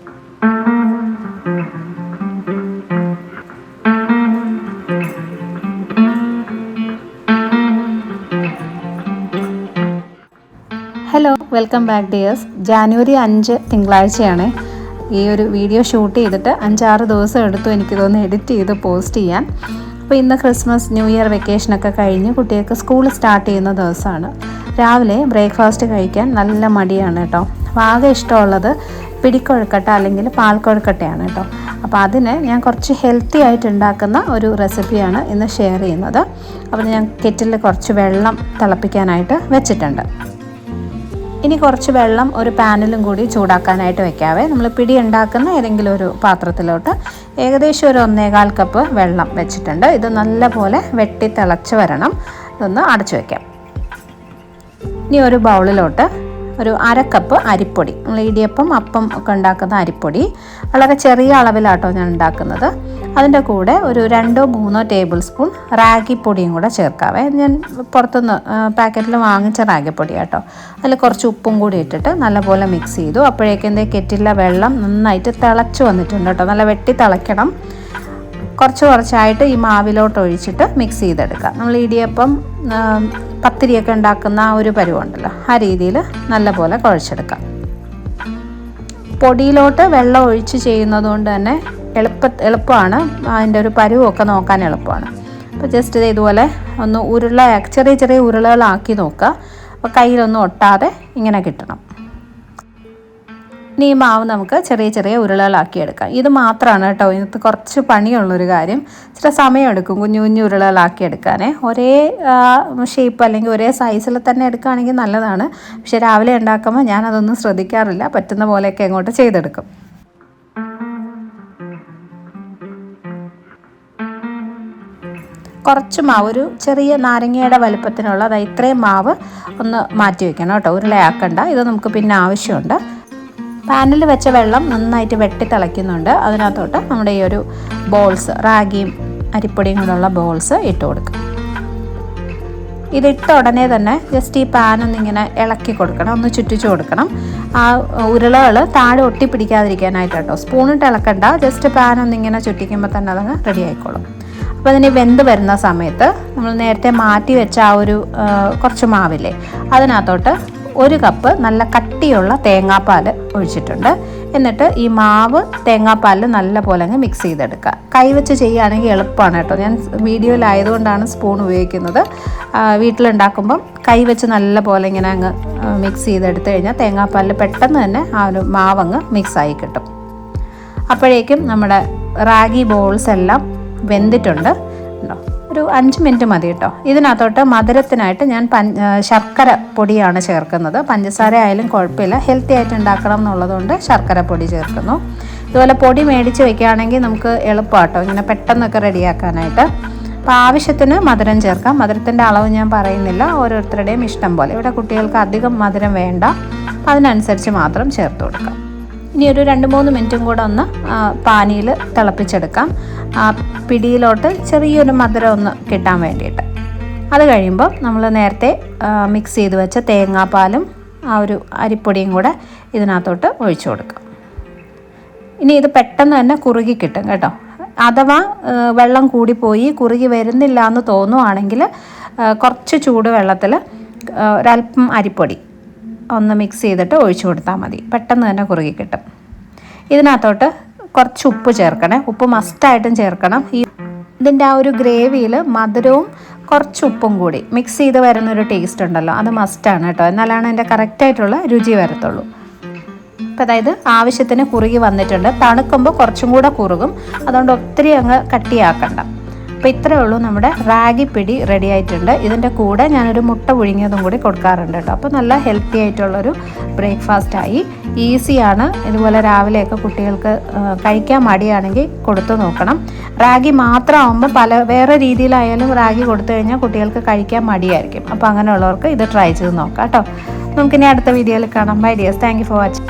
Hello, welcome back dears. January 5 തിങ്കളാഴ്ചയാണ് ഈ ഒരു വീഡിയോ ഷൂട്ട് ചെയ്തിട്ട് 5-6 ദിവസം എടുത്തു എനിക്കിതൊന്ന് എഡിറ്റ് ചെയ്ത് പോസ്റ്റ് ചെയ്യാൻ. അപ്പോൾ ഇന്ന് ക്രിസ്മസ് ന്യൂ ഇയർ വെക്കേഷനൊക്കെ കഴിഞ്ഞ് കുട്ടികൾക്ക് സ്കൂൾ സ്റ്റാർട്ട് ചെയ്യുന്ന ദിവസമാണ്. രാവിലെ ബ്രേക്ക്ഫാസ്റ്റ് കഴിക്കാൻ നല്ല മടിയാണ് കേട്ടോ. അപ്പോൾ ആകെ ഇഷ്ടമുള്ളത് പിടിക്കൊഴുക്കട്ട അല്ലെങ്കിൽ പാൽക്കൊഴുക്കട്ടയാണ് കേട്ടോ. അപ്പോൾ അതിന് ഞാൻ കുറച്ച് ഹെൽത്തി ആയിട്ട് ഉണ്ടാക്കുന്ന ഒരു റെസിപ്പിയാണ് ഇന്ന് ഷെയർ ചെയ്യുന്നത്. അപ്പോൾ ഞാൻ കെറ്റിലിൽ കുറച്ച് വെള്ളം തിളപ്പിക്കാനായിട്ട് വെച്ചിട്ടുണ്ട്. ഇനി കുറച്ച് വെള്ളം ഒരു പാനിലും കൂടി ചൂടാക്കാനായിട്ട് വെക്കാവേ. നമ്മൾ പിടി ഉണ്ടാക്കുന്ന ഏതെങ്കിലും ഒരു പാത്രത്തിലോട്ട് ഏകദേശം ഒരു 1.25 കപ്പ് വെള്ളം വെച്ചിട്ടുണ്ട്. ഇത് നല്ലപോലെ വെട്ടി തിളച്ച് വരണം. ഇതൊന്ന് അടച്ചു വയ്ക്കാം. ഇനി ഒരു ബൗളിലോട്ട് ഒരു 1/2 കപ്പ് അരിപ്പൊടി, നമ്മൾ ഇടിയപ്പം അപ്പം ഒക്കെ ഉണ്ടാക്കുന്ന അരിപ്പൊടി, വളരെ ചെറിയ അളവിലാട്ടോ ഞാൻ ഉണ്ടാക്കുന്നത്. അതിൻ്റെ കൂടെ ഒരു 2-3 ടേബിൾ സ്പൂൺ റാഗിപ്പൊടിയും കൂടെ ചേർക്കാവേ. ഞാൻ പുറത്തുനിന്ന് പാക്കറ്റിൽ വാങ്ങിച്ച റാഗിപ്പൊടി കേട്ടോ. അതിൽ കുറച്ച് ഉപ്പും കൂടി ഇട്ടിട്ട് നല്ലപോലെ മിക്സ് ചെയ്തു. അപ്പോഴേക്കും കെറ്റിലെ വെള്ളം നന്നായിട്ട് തിളച്ച് വന്നിട്ടുണ്ട് കേട്ടോ. നല്ല വെട്ടി തിളയ്ക്കണം. കുറച്ചായിട്ട് ഈ മാവിലോട്ട് ഒഴിച്ചിട്ട് മിക്സ് ചെയ്തെടുക്കുക. നമ്മൾ ഇടിയപ്പം പത്തിരിയൊക്കെ ഉണ്ടാക്കുന്ന ആ ഒരു പരുവുണ്ടല്ലോ, ആ രീതിയിൽ നല്ലപോലെ കുഴച്ചെടുക്കാം. പൊടിയിലോട്ട് വെള്ളം ഒഴിച്ച് ചെയ്യുന്നത് കൊണ്ട് തന്നെ എളുപ്പമാണ്. അതിൻ്റെ ഒരു പരുവൊക്കെ നോക്കാൻ എളുപ്പമാണ്. അപ്പോൾ ജസ്റ്റ് ഇതുപോലെ ഒന്ന് ചെറിയ ഉരുളകളാക്കി നോക്കുക. അപ്പോൾ കയ്യിലൊന്നും ഒട്ടാതെ ഇങ്ങനെ കിട്ടണം. ഇനി ഈ മാവ് നമുക്ക് ചെറിയ ഉരുളകളാക്കി എടുക്കാം. ഇത് മാത്രമാണ് കേട്ടോ ഇതിനകത്ത് കുറച്ച് പണിയുള്ളൊരു കാര്യം. ഇച്ചിരി സമയമെടുക്കും കുഞ്ഞു ഉരുളകളാക്കി എടുക്കാനേ. ഒരേ ഷേപ്പ് അല്ലെങ്കിൽ ഒരേ സൈസിൽ തന്നെ എടുക്കുകയാണെങ്കിൽ നല്ലതാണ്. പക്ഷെ രാവിലെ ഉണ്ടാക്കുമ്പോൾ ഞാനതൊന്നും ശ്രദ്ധിക്കാറില്ല. പറ്റുന്ന പോലെയൊക്കെ അങ്ങോട്ട് ചെയ്തെടുക്കും. കുറച്ച് മാവ്, ഒരു ചെറിയ നാരങ്ങയുടെ വലുപ്പത്തിനുള്ള ഇത്രയും മാവ് ഒന്ന് മാറ്റി വയ്ക്കണം കേട്ടോ. ഉരുളയാക്കണ്ട. ഇത് നമുക്ക് പിന്നെ ആവശ്യമുണ്ട്. പാനിൽ വെച്ച വെള്ളം നന്നായിട്ട് വെട്ടി തിളയ്ക്കുന്നുണ്ട്. അതിനകത്തോട്ട് നമ്മുടെ ഈ ഒരു ബോൾസ്, റാഗിയും അരിപ്പൊടിയും കൊണ്ടുള്ള ബോൾസ് ഇട്ട് കൊടുക്കുക. ഇതിട്ട ഉടനെ തന്നെ ജസ്റ്റ് ഈ പാനൊന്നിങ്ങനെ ഇളക്കി കൊടുക്കണം, ഒന്ന് ചുറ്റിച്ചു കൊടുക്കണം. ആ ഉരുളകൾ താഴെ ഒട്ടിപ്പിടിക്കാതിരിക്കാനായിട്ട് കേട്ടോ. സ്പൂണിട്ട് ഇളക്കണ്ട, ജസ്റ്റ് പാനൊന്നിങ്ങനെ ചുറ്റിക്കുമ്പോൾ തന്നെ അതങ്ങ് റെഡി ആയിക്കോളും. അപ്പോൾ അതിന് വെന്ത് വരുന്ന സമയത്ത് നമ്മൾ നേരത്തെ മാറ്റി വെച്ച ആ ഒരു കുറച്ച് മാവില്ലേ, അതിനകത്തോട്ട് 1 കപ്പ് നല്ല കട്ടിയുള്ള തേങ്ങാപ്പാൽ ഒഴിച്ചിട്ടുണ്ട്. എന്നിട്ട് ഈ മാവ് തേങ്ങാപ്പാലിൽ നല്ല പോലെ അങ്ങ് മിക്സ് ചെയ്തെടുക്കുക. കൈവച്ച് ചെയ്യുകയാണെങ്കിൽ എളുപ്പമാണ് കേട്ടോ. ഞാൻ വീഡിയോയിലായതുകൊണ്ടാണ് സ്പൂൺ ഉപയോഗിക്കുന്നത്. വീട്ടിലുണ്ടാക്കുമ്പം കൈവച്ച് നല്ല പോലെ ഇങ്ങനെ അങ്ങ് മിക്സ് ചെയ്തെടുത്ത് കഴിഞ്ഞാൽ തേങ്ങാപ്പാലിൽ പെട്ടെന്ന് തന്നെ ആ ഒരു മാവങ്ങ് മിക്സായി കിട്ടും. അപ്പോഴേക്കും നമ്മുടെ റാഗി ബോൾസ് എല്ലാം വെന്തിട്ടുണ്ട്. ഒരു 5 മിനിറ്റ് മതി കേട്ടോ. ഇതിനകത്തോട്ട് മധുരത്തിനായിട്ട് ഞാൻ ശർക്കര പൊടിയാണ് ചേർക്കുന്നത്. പഞ്ചസാര ആയാലും കുഴപ്പമില്ല, ഹെൽത്തി ആയിട്ട് ഉണ്ടാക്കണം എന്നുള്ളതുകൊണ്ട് ശർക്കര പൊടി ചേർക്കുന്നു. ഇതുപോലെ പൊടി മേടിച്ച് വെക്കുകയാണെങ്കിൽ നമുക്ക് എളുപ്പമാട്ടോ ഇങ്ങനെ പെട്ടെന്നൊക്കെ റെഡിയാക്കാനായിട്ട്. അപ്പോൾ ആവശ്യത്തിന് മധുരം ചേർക്കാം. മധുരത്തിൻ്റെ അളവ് ഞാൻ പറയുന്നില്ല, ഓരോരുത്തരുടെയും ഇഷ്ടം പോലെ. ഇവിടെ കുട്ടികൾക്ക് അധികം മധുരം വേണ്ട, അതിനനുസരിച്ച് മാത്രം ചേർത്ത് കൊടുക്കാം. ഇനി ഒരു 2-3 മിനിറ്റും കൂടെ ഒന്ന് പാനിയിൽ തിളപ്പിച്ചെടുക്കാം. ആ പിടിയിലോട്ട് ചെറിയൊരു മധുരം ഒന്ന് കിട്ടാൻ വേണ്ടിയിട്ട്. അത് കഴിയുമ്പോൾ നമ്മൾ നേരത്തെ മിക്സ് ചെയ്ത് വെച്ച തേങ്ങാപ്പാലും ആ ഒരു അരിപ്പൊടിയും കൂടെ ഇതിനകത്തോട്ട് ഒഴിച്ചു കൊടുക്കാം. ഇനി ഇത് പെട്ടെന്ന് തന്നെ കുറുകി കിട്ടും കേട്ടോ. അഥവാ വെള്ളം കൂടിപ്പോയി കുറുകി വരുന്നില്ല എന്ന് തോന്നുവാണെങ്കിൽ കുറച്ച് ചൂടുവെള്ളത്തിൽ ഒരല്പം അരിപ്പൊടി ഒന്ന് മിക്സ് ചെയ്തിട്ട് ഒഴിച്ചു കൊടുത്താൽ മതി. പെട്ടെന്ന് തന്നെ കുറുകി കിട്ടും. ഇതിനകത്തോട്ട് കുറച്ച് ഉപ്പ് ചേർക്കണേ. ഉപ്പ് മസ്റ്റായിട്ടും ചേർക്കണം. ഇതിൻ്റെ ആ ഒരു ഗ്രേവിയിൽ മധുരവും കുറച്ച് ഉപ്പും കൂടി മിക്സ് ചെയ്ത് വരുന്നൊരു ടേസ്റ്റ് ഉണ്ടല്ലോ, അത് മസ്റ്റാണ് കേട്ടോ. എന്നാലാണ് അതിൻ്റെ കറക്റ്റായിട്ടുള്ള രുചി വരത്തുള്ളൂ. അപ്പോൾ അതായത് ആവശ്യത്തിന് കുറുകി വന്നിട്ടുണ്ട്. തണുക്കുമ്പോൾ കുറച്ചും കൂടെ കുറുകും. അതുകൊണ്ട് ഒത്തിരി അങ്ങ് കട്ടിയാക്കണ്ട. അപ്പോൾ ഇത്രയേ ഉള്ളൂ, നമ്മുടെ റാഗി പിടി റെഡി ആയിട്ടുണ്ട്. ഇതിൻ്റെ കൂടെ ഞാനൊരു മുട്ട പുഴുങ്ങിയതും കൂടി കൊടുക്കാറുണ്ട് കേട്ടോ. അപ്പോൾ നല്ല ഹെൽത്തി ആയിട്ടുള്ളൊരു ബ്രേക്ക്ഫാസ്റ്റായി. ഈസിയാണ്. ഇതുപോലെ രാവിലെയൊക്കെ കുട്ടികൾക്ക് കഴിക്കാൻ മടിയാണെങ്കിൽ കൊടുത്തു നോക്കണം. റാഗി മാത്രമാകുമ്പോൾ വേറെ രീതിയിലായാലും റാഗി കൊടുത്തു കഴിഞ്ഞാൽ കുട്ടികൾക്ക് കഴിക്കാൻ മടിയായിരിക്കും. അപ്പോൾ അങ്ങനെയുള്ളവർക്ക് ഇത് ട്രൈ ചെയ്ത് നോക്കാം കേട്ടോ. നമുക്കിനി അടുത്ത വീഡിയോയിൽ കാണാം. Bye dears, thank you for watching.